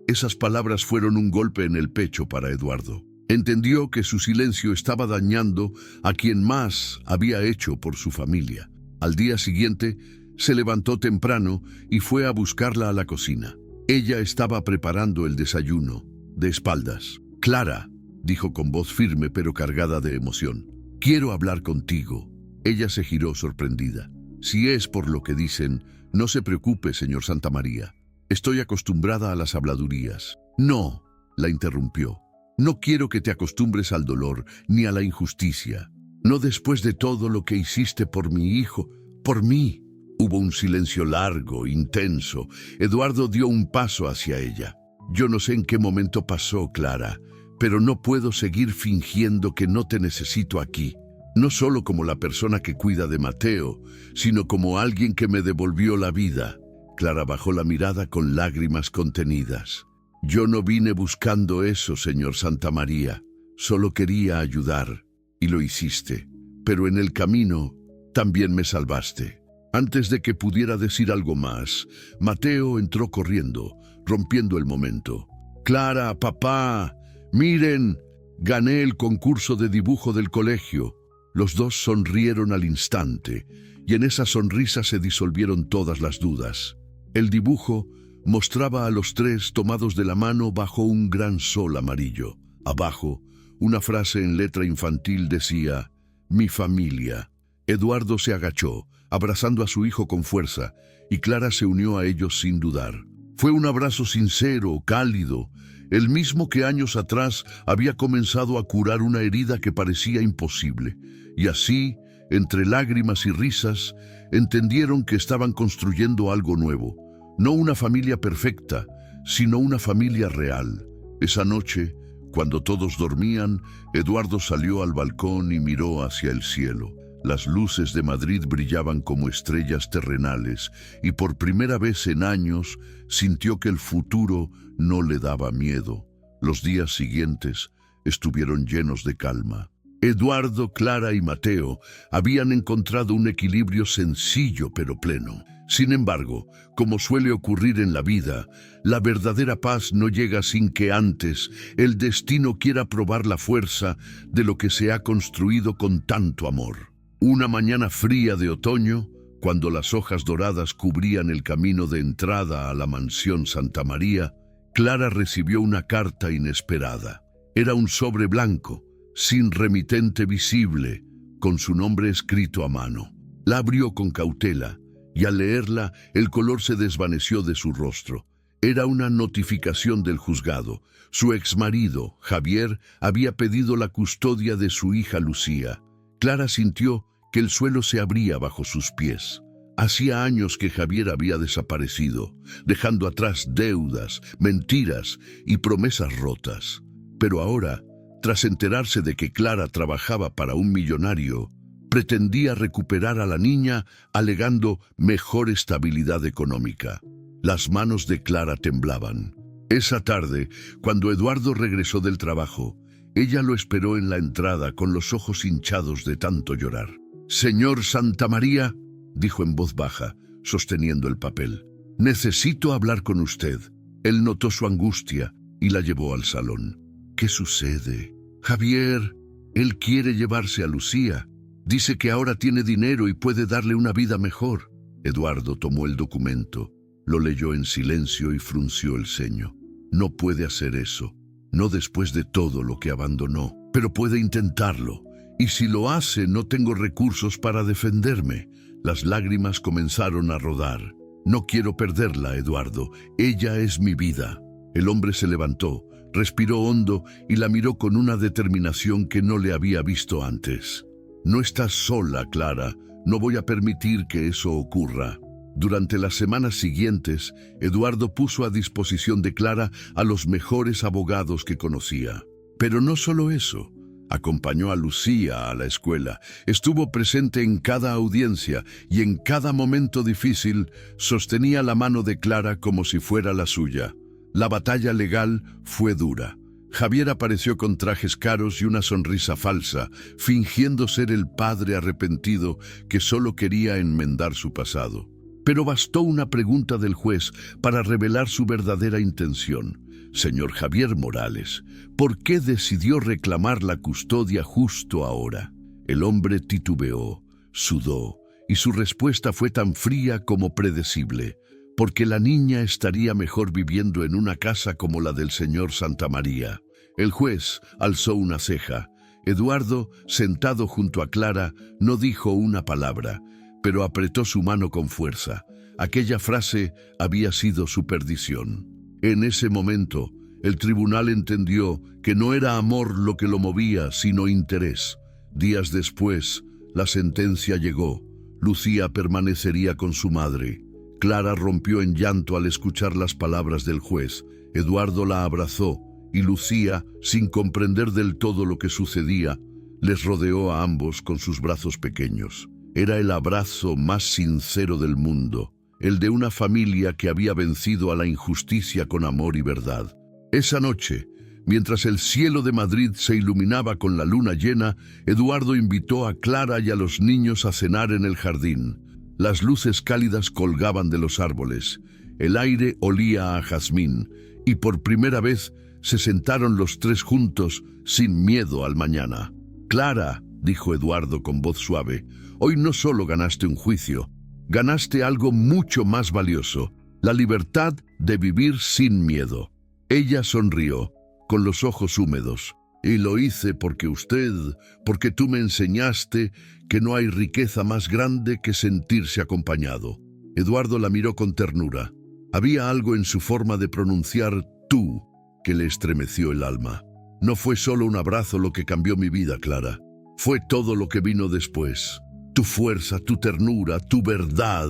Esas palabras fueron un golpe en el pecho para Eduardo. Entendió que su silencio estaba dañando a quien más había hecho por su familia. Al día siguiente, se levantó temprano y fue a buscarla a la cocina. Ella estaba preparando el desayuno, de espaldas. «Clara», dijo con voz firme pero cargada de emoción, «quiero hablar contigo». Ella se giró sorprendida. «Si es por lo que dicen, no se preocupe, señor Santamaría. Estoy acostumbrada a las habladurías». «No», la interrumpió. «No quiero que te acostumbres al dolor ni a la injusticia. No después de todo lo que hiciste por mi hijo, por mí». Hubo un silencio largo, intenso. Eduardo dio un paso hacia ella. «Yo no sé en qué momento pasó, Clara, pero no puedo seguir fingiendo que no te necesito aquí». no solo como la persona que cuida de Mateo, sino como alguien que me devolvió la vida. Clara bajó la mirada con lágrimas contenidas. Yo no vine buscando eso, señor Santamaría. Solo quería ayudar, y lo hiciste. Pero en el camino también me salvaste. Antes de que pudiera decir algo más, Mateo entró corriendo, rompiendo el momento. Clara, papá, miren, gané el concurso de dibujo del colegio. Los dos sonrieron al instante, y en esa sonrisa se disolvieron todas las dudas. El dibujo mostraba a los tres tomados de la mano bajo un gran sol amarillo. Abajo, una frase en letra infantil decía, «Mi familia». Eduardo se agachó, abrazando a su hijo con fuerza, y Clara se unió a ellos sin dudar. Fue un abrazo sincero, cálido, el mismo que años atrás había comenzado a curar una herida que parecía imposible. Y así, entre lágrimas y risas, entendieron que estaban construyendo algo nuevo. No una familia perfecta, sino una familia real. Esa noche, cuando todos dormían, Eduardo salió al balcón y miró hacia el cielo. Las luces de Madrid brillaban como estrellas terrenales y por primera vez en años sintió que el futuro no le daba miedo. Los días siguientes estuvieron llenos de calma. Eduardo, Clara y Mateo habían encontrado un equilibrio sencillo pero pleno. Sin embargo, como suele ocurrir en la vida, la verdadera paz no llega sin que antes el destino quiera probar la fuerza de lo que se ha construido con tanto amor. Una mañana fría de otoño, cuando las hojas doradas cubrían el camino de entrada a la mansión Santamaría, Clara recibió una carta inesperada. Era un sobre blanco, sin remitente visible, con su nombre escrito a mano. La abrió con cautela, y al leerla, el color se desvaneció de su rostro. Era una notificación del juzgado. Su exmarido, Javier, había pedido la custodia de su hija Lucía. Clara sintió que el suelo se abría bajo sus pies. Hacía años que Javier había desaparecido, dejando atrás deudas, mentiras y promesas rotas. Pero ahora, tras enterarse de que Clara trabajaba para un millonario, pretendía recuperar a la niña alegando mejor estabilidad económica. Las manos de Clara temblaban. Esa tarde, cuando Eduardo regresó del trabajo, ella lo esperó en la entrada con los ojos hinchados de tanto llorar. «Señor Santamaría», dijo en voz baja, sosteniendo el papel, «necesito hablar con usted». Él notó su angustia y la llevó al salón. «¿Qué sucede?» «Javier, él quiere llevarse a Lucía. Dice que ahora tiene dinero y puede darle una vida mejor». Eduardo tomó el documento, lo leyó en silencio y frunció el ceño. «No puede hacer eso, no después de todo lo que abandonó, pero puede intentarlo. Y si lo hace, no tengo recursos para defenderme». Las lágrimas comenzaron a rodar. «No quiero perderla, Eduardo. Ella es mi vida». El hombre se levantó, respiró hondo y la miró con una determinación que no le había visto antes. «No estás sola, Clara. No voy a permitir que eso ocurra». Durante las semanas siguientes, Eduardo puso a disposición de Clara a los mejores abogados que conocía. Pero no solo eso. Acompañó a Lucía a la escuela, estuvo presente en cada audiencia y en cada momento difícil sostenía la mano de Clara como si fuera la suya. La batalla legal fue dura. Javier apareció con trajes caros y una sonrisa falsa, fingiendo ser el padre arrepentido que solo quería enmendar su pasado. Pero bastó una pregunta del juez para revelar su verdadera intención. «Señor Javier Morales, ¿por qué decidió reclamar la custodia justo ahora?» El hombre titubeó, sudó, y su respuesta fue tan fría como predecible. «Porque la niña estaría mejor viviendo en una casa como la del señor Santamaría». El juez alzó una ceja. Eduardo, sentado junto a Clara, no dijo una palabra, pero apretó su mano con fuerza. Aquella frase había sido su perdición. En ese momento, el tribunal entendió que no era amor lo que lo movía, sino interés. Días después, la sentencia llegó. Lucía permanecería con su madre. Clara rompió en llanto al escuchar las palabras del juez. Eduardo la abrazó y Lucía, sin comprender del todo lo que sucedía, Les rodeó a ambos con sus brazos pequeños. Era el abrazo más sincero del mundo, el de una familia que había vencido a la injusticia con amor y verdad. Esa noche, mientras el cielo de Madrid se iluminaba con la luna llena, Eduardo invitó a Clara y a los niños a cenar en el jardín. Las luces cálidas colgaban de los árboles, el aire olía a jazmín, y por primera vez se sentaron los tres juntos, sin miedo al mañana. «Clara», dijo Eduardo con voz suave, «hoy no solo ganaste un juicio, ganaste algo mucho más valioso, la libertad de vivir sin miedo». Ella sonrió, con los ojos húmedos. «Y lo hice porque tú me enseñaste que no hay riqueza más grande que sentirse acompañado». Eduardo la miró con ternura. Había algo en su forma de pronunciar «tú» que le estremeció el alma. «No fue solo un abrazo lo que cambió mi vida, Clara. Fue todo lo que vino después. Tu fuerza, tu ternura, tu verdad».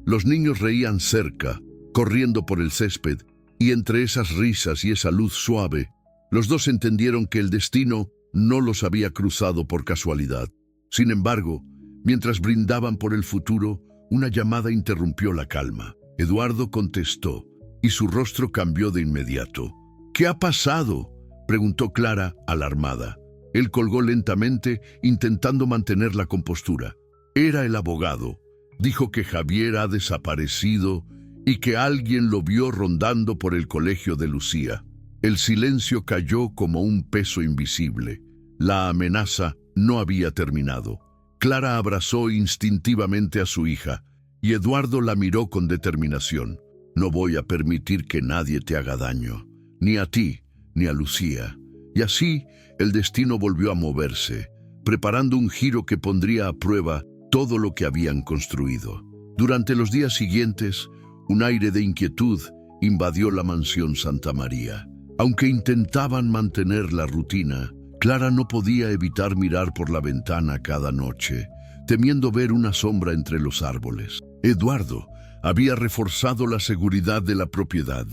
Los niños reían cerca, corriendo por el césped, y entre esas risas y esa luz suave, los dos entendieron que el destino no los había cruzado por casualidad. Sin embargo, mientras brindaban por el futuro, una llamada interrumpió la calma. Eduardo contestó, y su rostro cambió de inmediato. «¿Qué ha pasado?», preguntó Clara, alarmada. Él colgó lentamente, intentando mantener la compostura. Era el abogado. Dijo que Javier ha desaparecido y que alguien lo vio rondando por el colegio de Lucía. El silencio cayó como un peso invisible. La amenaza no había terminado. Clara abrazó instintivamente a su hija, y Eduardo la miró con determinación. «No voy a permitir que nadie te haga daño, ni a ti, ni a Lucía». Y así, el destino volvió a moverse, preparando un giro que pondría a prueba todo lo que habían construido. Durante los días siguientes, un aire de inquietud invadió la mansión Santa María. Aunque intentaban mantener la rutina, Clara no podía evitar mirar por la ventana cada noche, temiendo ver una sombra entre los árboles. Eduardo había reforzado la seguridad de la propiedad,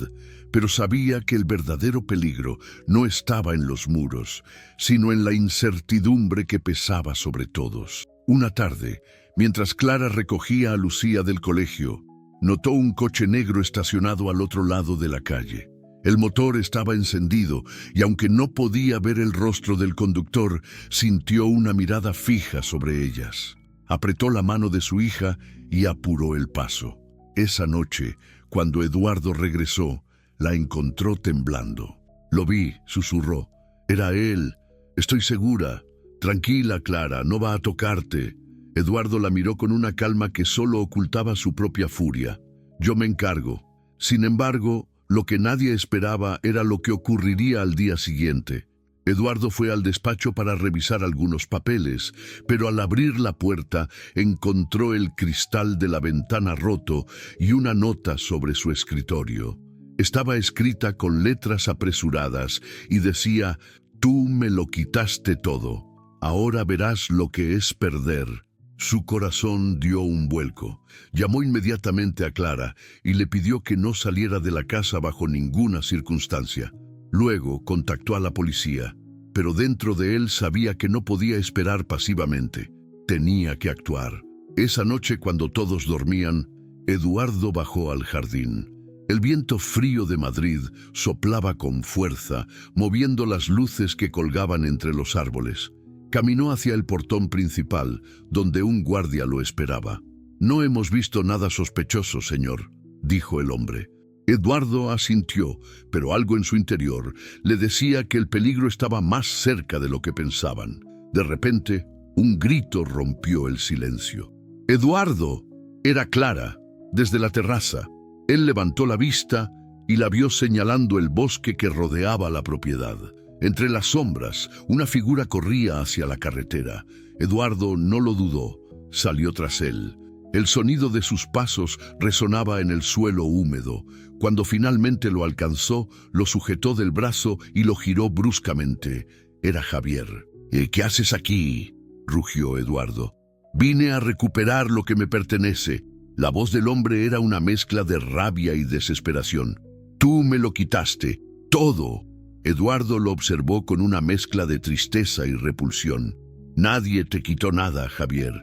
pero sabía que el verdadero peligro no estaba en los muros, sino en la incertidumbre que pesaba sobre todos. Una tarde, mientras Clara recogía a Lucía del colegio, notó un coche negro estacionado al otro lado de la calle. El motor estaba encendido y aunque no podía ver el rostro del conductor, sintió una mirada fija sobre ellas. Apretó la mano de su hija y apuró el paso. Esa noche, cuando Eduardo regresó, la encontró temblando. «Lo vi», susurró. «Era él. Estoy segura. Tranquila, Clara, no va a tocarte». Eduardo la miró con una calma que solo ocultaba su propia furia. «Yo me encargo». Sin embargo, lo que nadie esperaba era lo que ocurriría al día siguiente. Eduardo fue al despacho para revisar algunos papeles, pero al abrir la puerta encontró el cristal de la ventana roto y una nota sobre su escritorio. Estaba escrita con letras apresuradas y decía: «Tú me lo quitaste todo. Ahora verás lo que es perder». Su corazón dio un vuelco. Llamó inmediatamente a Clara y le pidió que no saliera de la casa bajo ninguna circunstancia. Luego contactó a la policía, pero dentro de él sabía que no podía esperar pasivamente. Tenía que actuar. Esa noche, cuando todos dormían, Eduardo bajó al jardín. El viento frío de Madrid soplaba con fuerza, moviendo las luces que colgaban entre los árboles. Caminó hacia el portón principal, donde un guardia lo esperaba. «No hemos visto nada sospechoso, señor», dijo el hombre. Eduardo asintió, pero algo en su interior le decía que el peligro estaba más cerca de lo que pensaban. De repente, un grito rompió el silencio. «¡Eduardo!». Era Clara, desde la terraza. Él levantó la vista y la vio señalando el bosque que rodeaba la propiedad. Entre las sombras, una figura corría hacia la carretera. Eduardo no lo dudó. Salió tras él. El sonido de sus pasos resonaba en el suelo húmedo. Cuando finalmente lo alcanzó, lo sujetó del brazo y lo giró bruscamente. Era Javier. «¿Qué haces aquí?», rugió Eduardo. «Vine a recuperar lo que me pertenece». La voz del hombre era una mezcla de rabia y desesperación. «Tú me lo quitaste, todo». Eduardo lo observó con una mezcla de tristeza y repulsión. Nadie te quitó nada, Javier.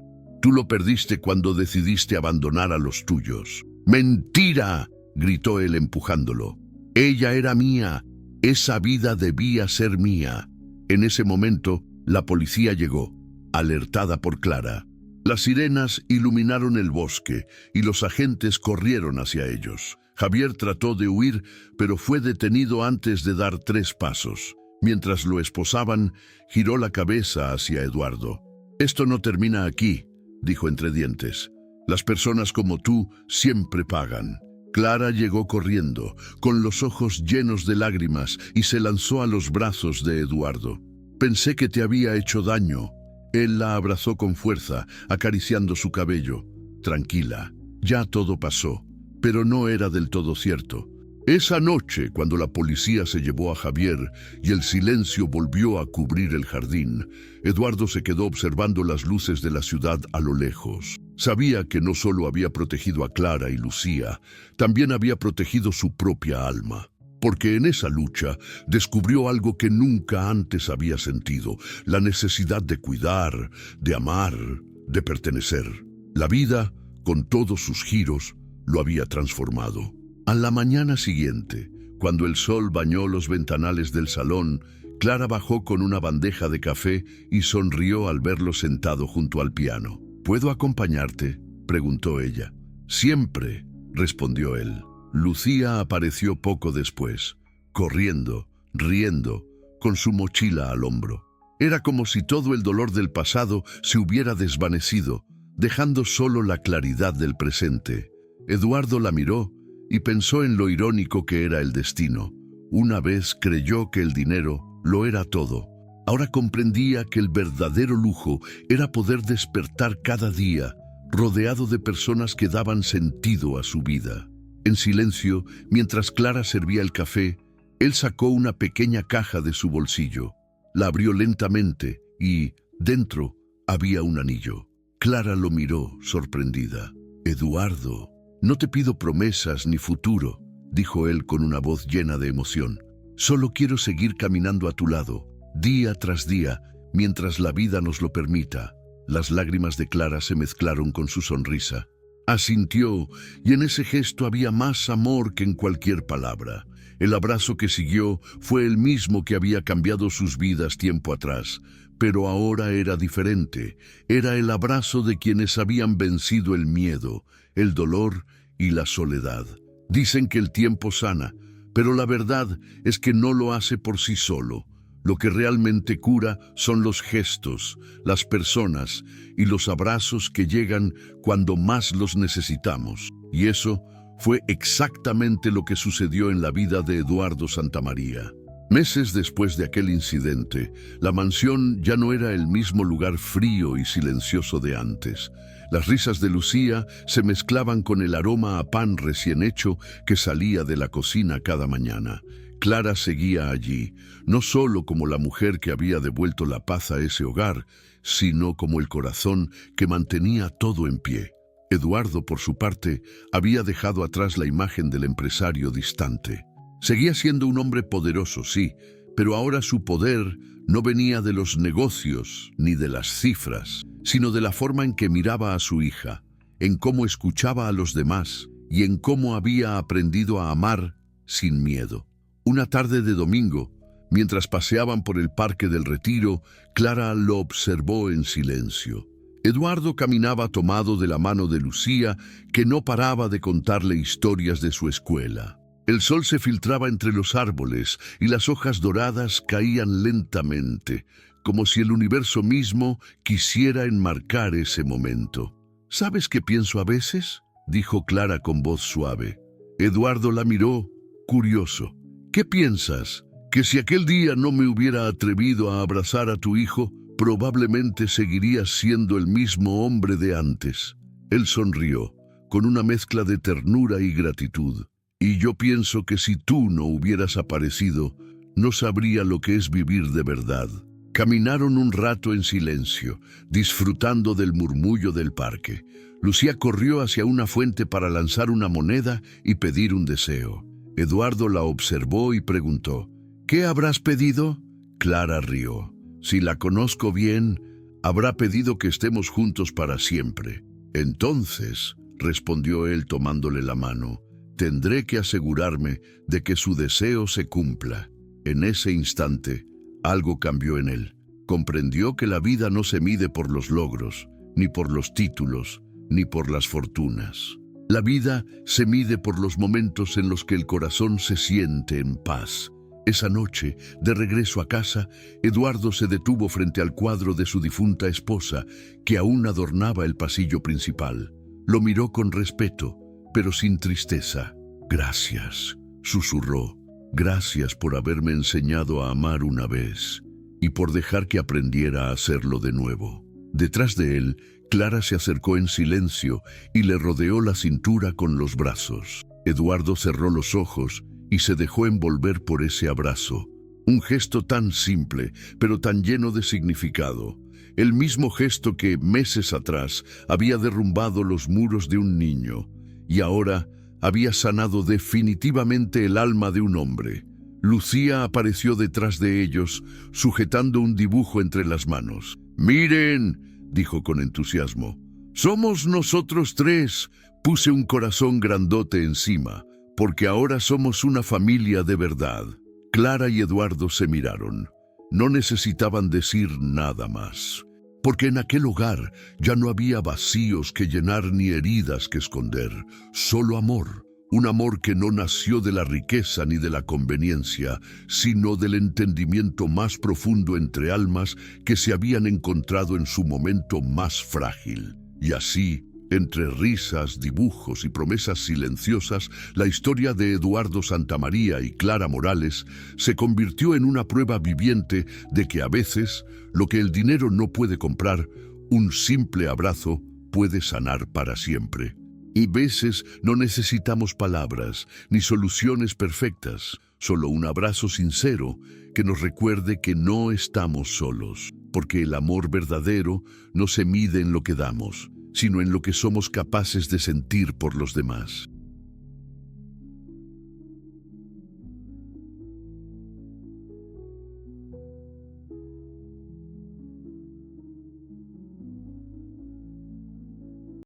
Tú lo perdiste cuando decidiste abandonar a los tuyos. ¡Mentira!, gritó él empujándolo. Ella era mía. Esa vida debía ser mía. En ese momento, la policía llegó, alertada por Clara. Las sirenas iluminaron el bosque y los agentes corrieron hacia ellos. Javier trató de huir, pero fue detenido antes de dar 3 pasos. Mientras lo esposaban, giró la cabeza hacia Eduardo. «Esto no termina aquí», dijo entre dientes. «Las personas como tú siempre pagan». Clara llegó corriendo, con los ojos llenos de lágrimas, y se lanzó a los brazos de Eduardo. «Pensé que te había hecho daño». Él la abrazó con fuerza, acariciando su cabello. «Tranquila, ya todo pasó». Pero no era del todo cierto. Esa noche, cuando la policía se llevó a Javier y el silencio volvió a cubrir el jardín, Eduardo se quedó observando las luces de la ciudad a lo lejos. Sabía que no solo había protegido a Clara y Lucía, también había protegido su propia alma. Porque en esa lucha descubrió algo que nunca antes había sentido: la necesidad de cuidar, de amar, de pertenecer. La vida, con todos sus giros, lo había transformado. A la mañana siguiente, cuando el sol bañó los ventanales del salón, Clara bajó con una bandeja de café y sonrió al verlo sentado junto al piano. «¿Puedo acompañarte?», preguntó ella. «Siempre», respondió él. Lucía apareció poco después, corriendo, riendo, con su mochila al hombro. Era como si todo el dolor del pasado se hubiera desvanecido, dejando solo la claridad del presente. Eduardo la miró y pensó en lo irónico que era el destino. Una vez creyó que el dinero lo era todo. Ahora comprendía que el verdadero lujo era poder despertar cada día, rodeado de personas que daban sentido a su vida. En silencio, mientras Clara servía el café, él sacó una pequeña caja de su bolsillo. La abrió lentamente y, dentro, había un anillo. Clara lo miró, sorprendida. «Eduardo, no te pido promesas ni futuro», dijo él con una voz llena de emoción. «Solo quiero seguir caminando a tu lado, día tras día, mientras la vida nos lo permita». Las lágrimas de Clara se mezclaron con su sonrisa. Asintió, y en ese gesto había más amor que en cualquier palabra. El abrazo que siguió fue el mismo que había cambiado sus vidas tiempo atrás, pero ahora era diferente. Era el abrazo de quienes habían vencido el miedo, el dolor y la soledad. Dicen que el tiempo sana, pero la verdad es que no lo hace por sí solo. Lo que realmente cura son los gestos, las personas y los abrazos que llegan cuando más los necesitamos. Y eso fue exactamente lo que sucedió en la vida de Eduardo Santamaría. Meses después de aquel incidente, la mansión ya no era el mismo lugar frío y silencioso de antes. Las risas de Lucía se mezclaban con el aroma a pan recién hecho que salía de la cocina cada mañana. Clara seguía allí, no solo como la mujer que había devuelto la paz a ese hogar, sino como el corazón que mantenía todo en pie. Eduardo, por su parte, había dejado atrás la imagen del empresario distante. Seguía siendo un hombre poderoso, sí, pero ahora su poder no venía de los negocios ni de las cifras, sino de la forma en que miraba a su hija, en cómo escuchaba a los demás y en cómo había aprendido a amar sin miedo. Una tarde de domingo, mientras paseaban por el Parque del Retiro, Clara lo observó en silencio. Eduardo caminaba tomado de la mano de Lucía, que no paraba de contarle historias de su escuela. El sol se filtraba entre los árboles y las hojas doradas caían lentamente, como si el universo mismo quisiera enmarcar ese momento. «¿Sabes qué pienso a veces?», dijo Clara con voz suave. Eduardo la miró, curioso. «¿Qué piensas? ¿Que si aquel día no me hubiera atrevido a abrazar a tu hijo, probablemente seguirías siendo el mismo hombre de antes?» Él sonrió, con una mezcla de ternura y gratitud. «Y yo pienso que si tú no hubieras aparecido, no sabría lo que es vivir de verdad». Caminaron un rato en silencio, disfrutando del murmullo del parque. Lucía corrió hacia una fuente para lanzar una moneda y pedir un deseo. Eduardo la observó y preguntó: «¿Qué habrás pedido?». Clara rió. «Si la conozco bien, habrá pedido que estemos juntos para siempre. Entonces, respondió él tomándole la mano, tendré que asegurarme de que su deseo se cumpla. En ese instante, algo cambió en él. Comprendió que la vida no se mide por los logros, ni por los títulos, ni por las fortunas. La vida se mide por los momentos en los que el corazón se siente en paz. Esa noche, de regreso a casa, Eduardo se detuvo frente al cuadro de su difunta esposa, que aún adornaba el pasillo principal. Lo miró con respeto, pero sin tristeza. «Gracias», susurró. «Gracias por haberme enseñado a amar una vez y por dejar que aprendiera a hacerlo de nuevo». Detrás de él, Clara se acercó en silencio y le rodeó la cintura con los brazos. Eduardo cerró los ojos y se dejó envolver por ese abrazo. Un gesto tan simple, pero tan lleno de significado. El mismo gesto que, meses atrás, había derrumbado los muros de un niño y ahora había sanado definitivamente el alma de un hombre. Lucía apareció detrás de ellos, sujetando un dibujo entre las manos. «Miren», dijo con entusiasmo, «somos nosotros tres». Puse un corazón grandote encima, porque ahora somos una familia de verdad. Clara y Eduardo se miraron. No necesitaban decir nada más, porque en aquel hogar ya no había vacíos que llenar ni heridas que esconder, solo amor. Un amor que no nació de la riqueza ni de la conveniencia, sino del entendimiento más profundo entre almas que se habían encontrado en su momento más frágil. Y así, entre risas, dibujos y promesas silenciosas, la historia de Eduardo Santamaría y Clara Morales se convirtió en una prueba viviente de que a veces, lo que el dinero no puede comprar, un simple abrazo puede sanar para siempre. Y veces no necesitamos palabras ni soluciones perfectas, solo un abrazo sincero que nos recuerde que no estamos solos, porque el amor verdadero no se mide en lo que damos, sino en lo que somos capaces de sentir por los demás.